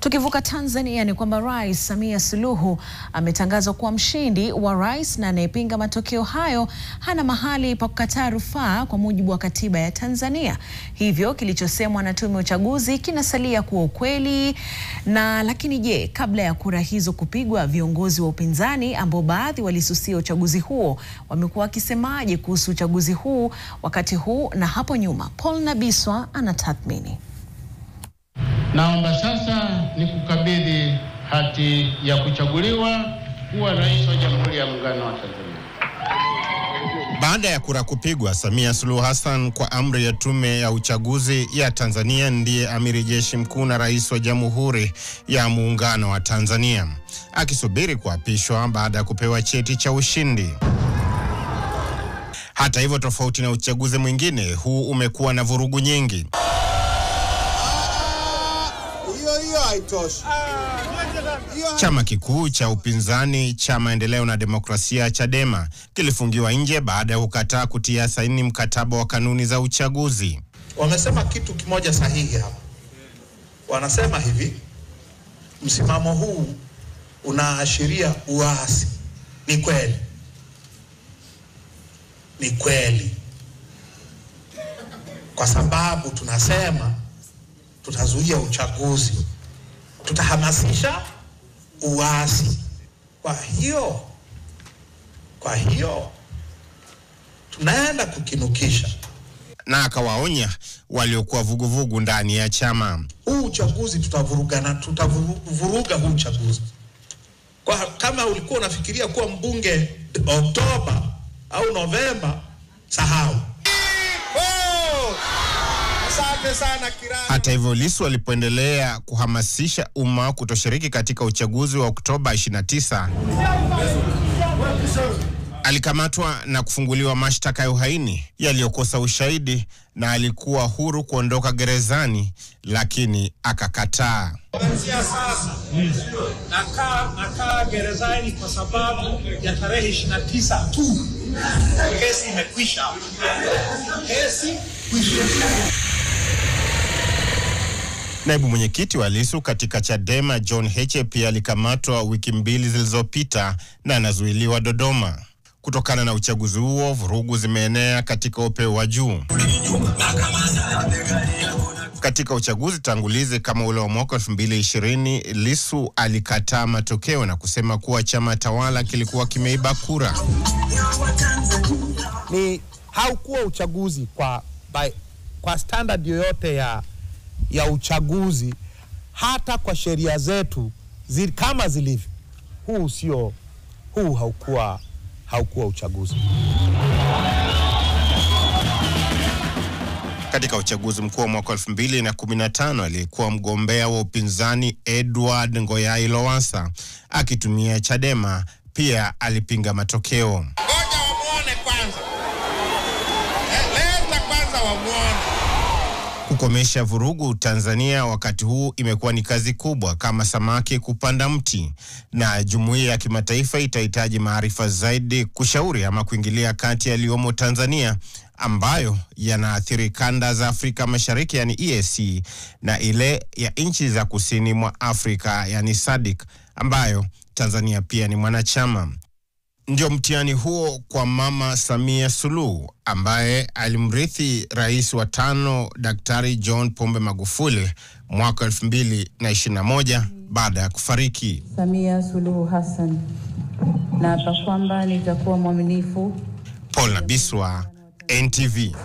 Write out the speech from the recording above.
Tukivuka Tanzania ni kwamba Rais Samia Suluhu ametangazwa kuwa mshindi wa rais, na anayepinga matokeo hayo hana mahali pa kukataa rufaa kwa mujibu wa katiba ya Tanzania. Hivyo kilichosemwa na tume ya uchaguzi kinasalia kuwa ukweli. Lakini je, kabla ya kura hizo kupigwa, viongozi wa upinzani ambao baadhi walisusia uchaguzi huo wamekuwa wakisemaje kuhusu uchaguzi huu wakati huu na hapo nyuma? Paul Nabiswa anatathmini. Naomba sasa nikukabidhi hati ya kuchaguliwa kuwa rais wa Jamhuri ya Muungano wa Tanzania. Baada ya kura kupigwa, Samia Suluhu Hassan kwa amri ya tume ya uchaguzi ya Tanzania ndiye amiri jeshi mkuu na rais wa Jamhuri ya Muungano wa Tanzania, akisubiri kuapishwa baada ya kupewa cheti cha ushindi. Hata hivyo, tofauti na uchaguzi mwingine, huu umekuwa na vurugu nyingi. Chama kikuu cha upinzani cha Maendeleo na Demokrasia, Chadema, kilifungiwa nje baada ya kukataa kutia saini mkataba wa kanuni za uchaguzi. Wamesema kitu kimoja sahihi hapa. Wanasema hivi, msimamo huu unaashiria uasi. Ni kweli. Ni kweli. Kwa sababu tunasema tutazuia uchaguzi, tutahamasisha uasi. Kwa hiyo tunaenda kukinukisha. Na akawaonya waliokuwa vuguvugu ndani ya chama. Huu uchaguzi tutavuruga huu uchaguzi. Kama ulikuwa unafikiria kuwa mbunge Oktoba au Novemba, sahau. Hata hivyo, Lissu alipoendelea kuhamasisha umma kutoshiriki katika uchaguzi wa Oktoba 29, alikamatwa na kufunguliwa mashtaka ya uhaini yaliyokosa ushahidi, na alikuwa huru kuondoka gerezani, lakini akakataa. Kuanzia sasa nakaa gerezani kwa sababu ya tarehe 29 tu. Kesi imekwisha. Naibu mwenyekiti wa Lissu katika Chadema, John Heche, pia alikamatwa wiki mbili zilizopita na anazuiliwa Dodoma. Kutokana na uchaguzi huo, vurugu zimeenea katika upeo wa juu. Katika uchaguzi tangulizi kama ule wa mwaka 2020, Lissu alikataa matokeo na kusema kuwa chama tawala kilikuwa kimeiba kura. Haukuwa uchaguzi kwa standard yoyote ya uchaguzi, hata kwa sheria zetu kama zilivyo. Huu haukuwa uchaguzi. Katika uchaguzi mkuu wa mwaka 2015, aliyekuwa mgombea wa upinzani Edward Ngoyai Lowassa, akitumia Chadema, pia alipinga matokeo. Ngoja wamuone kwanza. Leta kwanza wamuone. Kukomesha vurugu Tanzania wakati huu imekuwa ni kazi kubwa kama samaki kupanda mti, na jumuiya ya kimataifa itahitaji maarifa zaidi kushauri ama kuingilia kati yaliyomo Tanzania ambayo yanaathiri kanda za Afrika Mashariki, yani EAC, na ile ya nchi za kusini mwa Afrika, yani SADC, ambayo Tanzania pia ni mwanachama. Ndio mtihani huo kwa Mama Samia Suluhu, ambaye alimrithi rais wa 5 Daktari John Pombe Magufuli mwaka 2021 baada ya kufariki. Samia Suluhu Hassan, naapa kwamba nitakuwa mwaminifu. Paul Nabiswa, NTV.